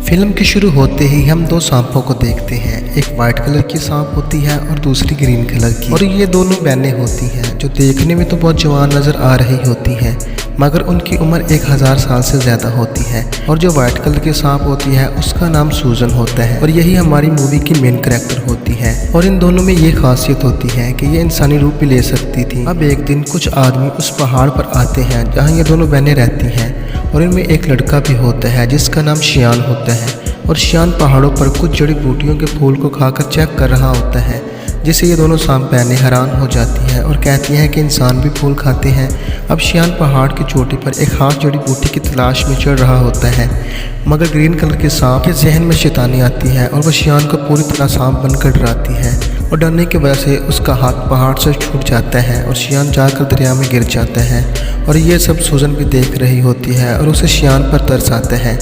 Film के शुरू होते ही हम दो सांपों को देखते हैं। एक वाइट कलर की सांप होती है और दूसरी ग्रीन कलर की, और ये दोनों बहनें होती हैं जो देखने में तो बहुत जवान नज़र आ रही होती हैं, मगर उनकी उम्र 1000 साल से ज़्यादा होती है। और जो वाइट कलर की सांप होती है उसका नाम सूजन होता है, और यही हमारी मूवी की मेन कैरेक्टर होती है। और इन दोनों में ये खासियत होती है कि ये इंसानी रूप भी ले सकती थी। अब एक दिन कुछ आदमी उस पहाड़ पर आते हैं जहाँ ये दोनों बहनें रहती हैं, और इनमें एक लड़का भी होता है जिसका नाम शियान होता है। और शियान पहाड़ों पर कुछ जड़ी बूटियों के फूल को खाकर चेक कर रहा होता है, जिससे ये दोनों सांप बहनें हैरान हो जाती हैं और कहती हैं कि इंसान भी फूल खाते हैं। अब शियान पहाड़ की चोटी पर एक खास जड़ी बूटी की तलाश में चढ़ रहा होता है, मगर ग्रीन कलर के सांप के जहन में शैतानी आती है और वह शियान को पूरी तरह सांप बनकर डराती है। और डरने की वजह से उसका हाथ पहाड़ से छूट जाता है और शियान जाकर दरिया में गिर जाता है। और ये सब सूजन भी देख रही होती है और उसे शियान पर तरस आता है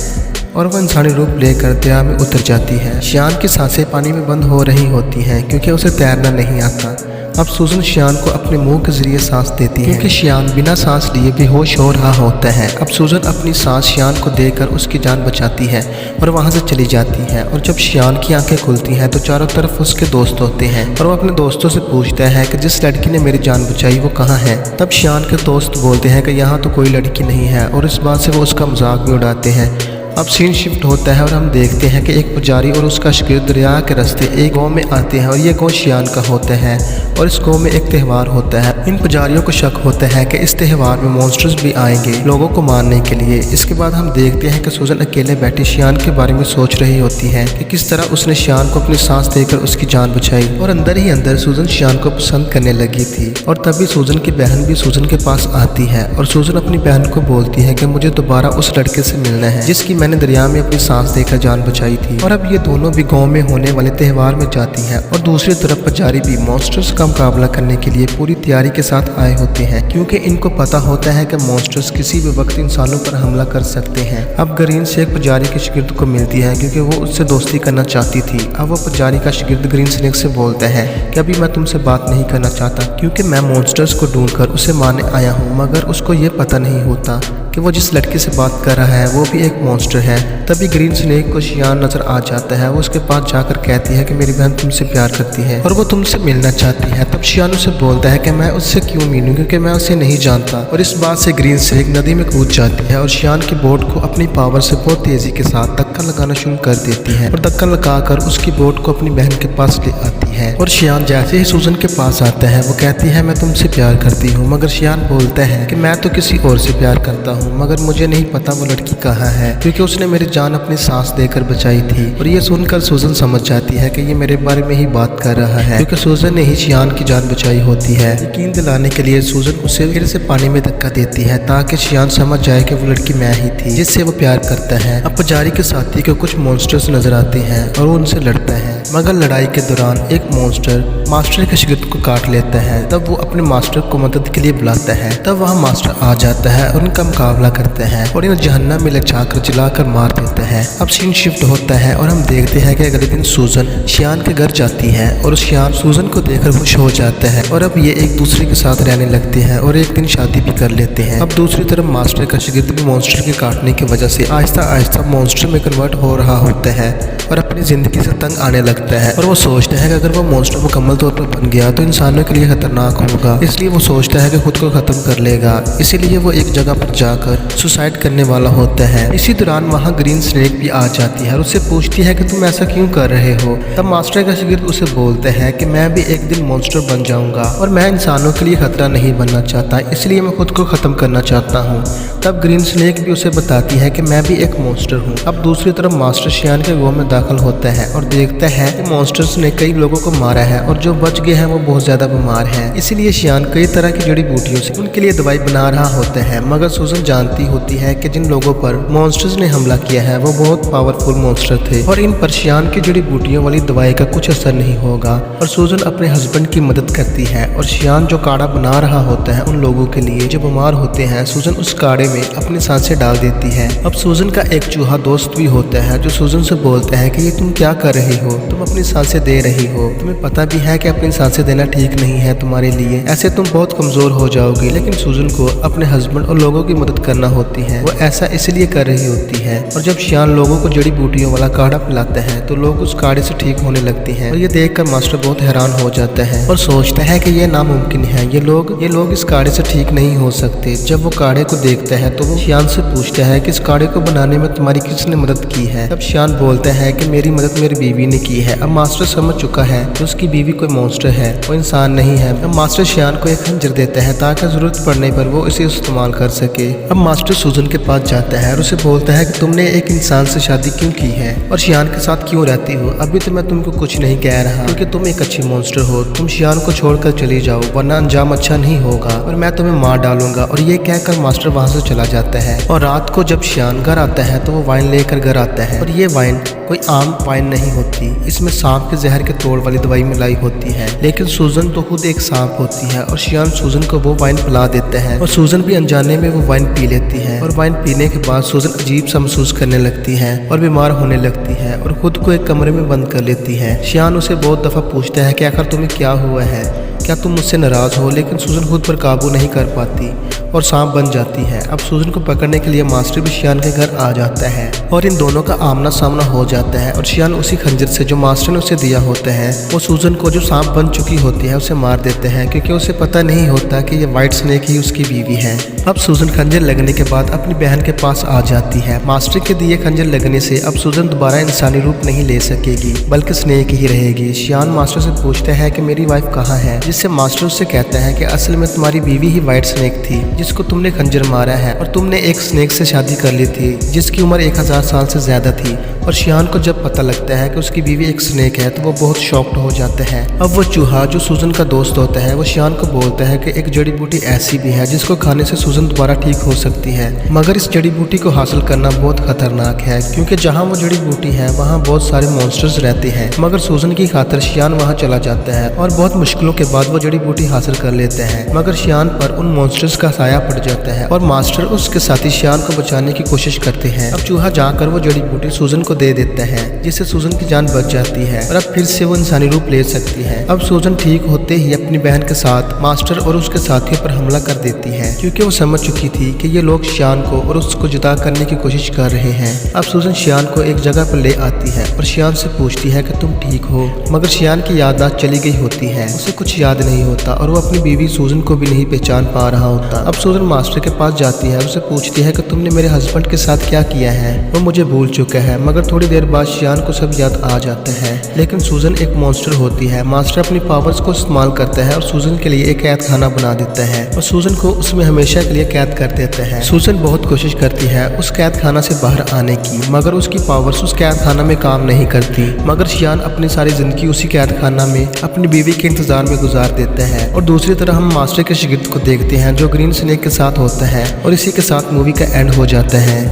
और वह इंसानी रूप लेकर दरिया में उतर जाती है। शियान की सांसें पानी में बंद हो रही होती हैं क्योंकि उसे तैरना नहीं आता। अब सूजन शियान को अपने मुंह के जरिए सांस देती है क्योंकि शियान बिना सांस लिए बेहोश हो रहा होता है। अब सूजन अपनी सांस शियान को देकर उसकी जान बचाती है और वहां से चली जाती है। और जब शियान की आंखें खुलती हैं तो चारों तरफ उसके दोस्त होते हैं, और वो अपने दोस्तों से पूछता है कि जिस लड़की ने मेरी जान बचाई वो कहाँ है। तब शियान के दोस्त बोलते हैं कि यहाँ तो कोई लड़की नहीं है, और इस बात से वो उसका मजाक भी उड़ाते हैं। अब सीन शिफ्ट होता है और हम देखते हैं कि एक पुजारी और उसका शागिर्द दरिया के रास्ते एक गांव में आते हैं, और ये गांव शियान का होता है। और इस गांव में एक त्यौहार होता है। इन पुजारियों को शक होता है कि इस त्यौहार में मॉन्स्टर्स भी आएंगे लोगों को मारने के लिए। इसके बाद हम देखते हैं कि सूजन अकेले बैठी शियान के बारे में सोच रही होती है कि किस तरह उसने शियान को अपनी सांस देकर उसकी जान बचाई। और अंदर ही अंदर सूजन शियान को पसंद करने लगी थी। और तभी सूजन की बहन भी सूजन के पास आती है, और सूजन अपनी बहन को बोलती है कि मुझे दोबारा उस लड़के से मिलना है जिसकी मैंने दरिया में अपनी सांस देकर जान बचाई थी। और अब ये दोनों भी गांव में होने वाले त्यौहार में जाती हैं, और दूसरी तरफ पुजारी भी मॉन्स्टर्स का मुकाबला करने के लिए पूरी तैयारी के साथ आए होते हैं, क्योंकि इनको पता होता है कि मॉन्स्टर्स किसी भी वक्त इंसानों पर हमला कर सकते हैं। अब ग्रीन से एक पुजारी के शागिर्द को मिलती है क्योंकि वो उससे दोस्ती करना चाहती थी। अब वो पुजारी का शागिर्द ग्रीन स्नेक से बोलता है कि अभी मैं तुमसे बात नहीं करना चाहता क्योंकि मैं मॉन्स्टर्स को ढूंढकर उसे मारने आया हूँ। मगर उसको ये पता नहीं होता कि वो जिस लड़के से बात कर रहा है वो भी एक मॉन्स्टर है। तभी ग्रीन स्नेक को शियान नजर आ जाता है। वो उसके पास जाकर कहती है कि मेरी बहन तुमसे प्यार करती है और वो तुमसे मिलना चाहती है। तब शियान उसे बोलता है कि मैं उससे क्यों मिलूं क्योंकि मैं उसे नहीं जानता। और इस बात से ग्रीन स्नेक नदी में कूद जाती है और शियान की बोट को अपनी पावर से बहुत तेजी के साथ धक्का लगाना शुरू कर देती है, और धक्का लगाकर उसकी बोट को अपनी बहन के पास ले आती है। और शियान जैसे ही सूजन के पास आता है वो कहती है मैं तुमसे प्यार करती हूँ, मगर शियान बोलता है कि मैं तो किसी और से प्यार करता हूँ, मगर मुझे नहीं पता वो लड़की कहाँ है क्योंकि उसने मेरी जान अपनी सांस देकर बचाई थी। और ये सुनकर सूजन समझ जाती है कि ये मेरे बारे में ही बात कर रहा है क्योंकि सूजन ने ही शियान की जान बचाई होती है। यकीन दिलाने के लिए सूजन उसे फिर से पानी में धक्का देती है ताकि शियान समझ जाए कि वो लड़की मैं ही थी जिससे वो प्यार करता है। अब पुजारी के साथी को कुछ मॉन्स्टर्स नजर आते हैं और वो उनसे लड़ता है, मगर लड़ाई के दौरान एक मॉन्स्टर मास्टर के शागिर्द को काट लेता है। तब वो अपने मास्टर को मदद के लिए बुलाता है। तब वहाँ मास्टर आ जाता है और उनका मुकाबला करता है और इन्हें जहन्नम में लचाकर जलाकर मार देता है। अब सीन शिफ्ट होता है और हम देखते हैं कि अगले दिन सूजन शियान के घर जाती है और शियान सूजन को देखकर खुश हो जाता है, और अब ये एक दूसरे के साथ रहने लगते हैं और एक दिन शादी भी कर लेते हैं। अब दूसरी तरफ मास्टर का शागिर्द भी मॉन्स्टर के काटने की वजह से आहिस्ता आहिस्ता मॉन्स्टर में कन्वर्ट हो रहा होता है और अपनी जिंदगी से तंग आने लगता है। और वो सोचता है कि अगर वो मॉन्स्टर मुकम्मल तौर पर बन गया तो इंसानों के लिए खतरनाक होगा, इसलिए वो सोचता है कि खुद को खत्म कर लेगा। इसीलिए वो एक जगह पर जाकर सुसाइड करने वाला होता है। इसी दौरान वहाँ ग्रीन स्नेक भी आ जाती है और उससे पूछती है कि तुम ऐसा क्यों कर रहे हो। तब मास्टर का शागिर्द उसे बोलता है कि मैं भी एक दिन मॉन्स्टर बन जाऊंगा और मैं इंसानों के लिए खतरा नहीं बनना चाहता, इसलिए मैं खुद को खत्म करना चाहता हूँ। तब ग्रीन स्नेक भी उसे बताती है कि मैं भी एक मॉन्स्टर हूँ। अब दूसरी तरफ मास्टर शियान के गांव में दाखिल होता है और देखता है कि मॉन्स्टर्स ने कई लोगों को मारा है और जो बच गए हैं वो बहुत ज्यादा बीमार हैं। इसीलिए शियान कई तरह की जड़ी बूटियों से उनके लिए दवाई बना रहा होता है, मगर सूजन जानती होती है कि जिन लोगों पर मॉन्स्टर्स ने हमला किया है वो बहुत पावरफुल मॉन्स्टर थे और इन पर शियान की जड़ी बूटियों वाली दवाई का कुछ असर नहीं होगा। और सूजन अपने हस्बैंड की मदद करती है और शियान जो काढ़ा बना रहा होता है उन लोगों के लिए जो बीमार होते हैं, सूजन उस काढ़े में अपनी सांसें डाल देती है। अब सूजन का एक चूहा दोस्त भी होता है जो सूजन से बोलता है कि ये तुम क्या कर रही हो, तुम अपनी सांसें दे रही हो, तुम्हें पता भी है कि अपनी सांसें देना ठीक नहीं है तुम्हारे लिए, ऐसे तुम बहुत कमजोर हो जाओगी। लेकिन सूजन को अपने हस्बैंड और लोगों की मदद मदद करना होती है वो ऐसा इसलिए कर रही होती है। और जब शियान लोगों को जड़ी बूटियों वाला काढ़ा पिलाता है तो लोग उस काढ़े से ठीक होने लगते हैं। और ये देखकर मास्टर बहुत हैरान हो जाता है और सोचता है कि ये नामुमकिन है, ये लोग इस काढ़े से ठीक नहीं हो सकते। जब वो काढ़े को देखता है तो वो शियान से पूछता है कि इस काढ़े को बनाने में तुम्हारी किसने मदद की है। तब शियान बोलता है कि मेरी मदद मेरी बीवी ने की है। अब मास्टर समझ चुका है कि उसकी बीवी कोई मॉन्स्टर है, वो इंसान नहीं है। अब मास्टर शियान को एक खंजर देता है ताकि जरूरत पड़ने पर वो इसे इस्तेमाल कर सके। अब मास्टर सूजन के पास जाता है और उसे बोलता है कि तुमने एक इंसान से शादी क्यों की है और शियान के साथ क्यों रहती हो। अभी तो मैं तुमको कुछ नहीं कह रहा क्योंकि तुम एक अच्छी मॉन्स्टर हो। तुम शियान को छोड़कर चली जाओ वरना अंजाम अच्छा नहीं होगा और मैं तुम्हें मार डालूंगा। और ये कहकर मास्टर वहां से चला जाता है। और रात को जब शियान घर आता है तो वो वाइन लेकर घर आता है। और ये वाइन कोई आम वाइन नहीं होती, इसमें सांप के जहर के तोड़ वाली दवाई मिलाई होती है। लेकिन सूजन तो खुद एक सांप होती है और शियान सूजन को वो वाइन पिला देता है और सूजन भी अनजाने में वो वाइन पी लेती है। और वाइन पीने के बाद सूजन अजीब सा महसूस करने लगती है और बीमार होने लगती है और खुद को एक कमरे में बंद कर लेती है। शियान उसे बहुत दफा पूछता है कि आखिर तुम्हें क्या हुआ है, क्या तुम मुझसे नाराज हो। लेकिन सूजन खुद पर काबू नहीं कर पाती और सांप बन जाती है। अब सूजन को पकड़ने के लिए मास्टर भी शियान के घर आ जाता है और इन दोनों का आमना सामना हो जाता है। और शियान उसी खंजर से जो मास्टर ने उसे दिया होता है वो सूजन को जो सांप बन चुकी होती है उसे मार देते हैं क्योंकि उसे पता नहीं होता कि ये व्हाइट स्नेक ही उसकी बीवी है। अब सूजन खंजर लगने के बाद अपनी बहन के पास आ जाती है। मास्टर के दिए खंजर लगने से अब सूजन दोबारा इंसानी रूप नहीं ले सकेगी बल्कि स्नेक ही रहेगी। शियान मास्टर से पूछता है कि मेरी वाइफ कहाँ है, जिससे मास्टर उससे कहता है कि असल में तुम्हारी बीवी ही व्हाइट स्नेक थी जिसको तुमने खंजर मारा है और तुमने एक स्नेक से शादी कर ली थी जिसकी उम्र 1000 साल से ज्यादा थी। और शियान को जब पता लगता है कि उसकी बीवी एक स्नेक है तो वो बहुत शॉक्ड हो जाता है। अब वो चूहा जो सूजन का दोस्त होता है वो शियान को बोलता है कि एक जड़ी बूटी ऐसी भी है जिसको खाने से सूजन दोबारा ठीक हो सकती है, मगर इस जड़ी बूटी को हासिल करना बहुत खतरनाक है क्योंकि जहाँ वो जड़ी बूटी है वहाँ बहुत सारे मॉन्स्टर्स रहते हैं। मगर सूजन की खातिर शियान वहाँ चला जाता है और बहुत मुश्किलों के बाद वो जड़ी बूटी हासिल कर लेते हैं। मगर शियान पर उन मॉन्स्टर्स का साया पड़ जाता है और मास्टर उसके साथी शियान को बचाने की कोशिश करते हैं। अब चूहा जाकर वो जड़ी बूटी सूजन को दे देता है जिससे सूजन की जान बच जाती है और अब फिर से वो इंसानी रूप ले सकती है। अब सूजन ठीक होते ही अपनी बहन के साथ मास्टर और उसके साथियों पर हमला कर देती है क्योंकि वो समझ चुकी थी कि ये लोग शियान को और उसको जुदा करने की कोशिश कर रहे हैं। अब सूजन शियान को एक जगह पर ले आती है और शियान से पूछती है कि तुम ठीक हो, मगर शियान की याददाश्त चली गई होती है, उसे कुछ याद नहीं होता और वो अपनी बीवी सूजन को भी नहीं पहचान पा रहा होता। अब सूजन मास्टर के पास जाती है और उसे पूछती है कि तुमने मेरे हस्बैंड के साथ क्या किया है, वो मुझे भूल चुका है। मगर थोड़ी देर बाद शियान को सब याद आ जाता है। लेकिन सूजन एक मॉन्स्टर होती है। मास्टर अपनी पावर्स को इस्तेमाल करता है और सूजन के लिए एक कैद खाना बना देता है और सूजन को उसमें हमेशा के लिए कैद कर देता है। सूजन बहुत कोशिश करती है उस कैद खाना से बाहर आने की, मगर उसकी पावर्स उस कैद खाना में काम नहीं करती। मगर शियान अपनी सारी जिंदगी उसी कैद खाना में अपनी बीवी के इंतजार में गुजार देता है। और दूसरी तरफ हम मास्टर के शागिर्द को देखते हैं जो ग्रीन स्नेक के साथ होता है और इसी के साथ मूवी का एंड हो जाता है।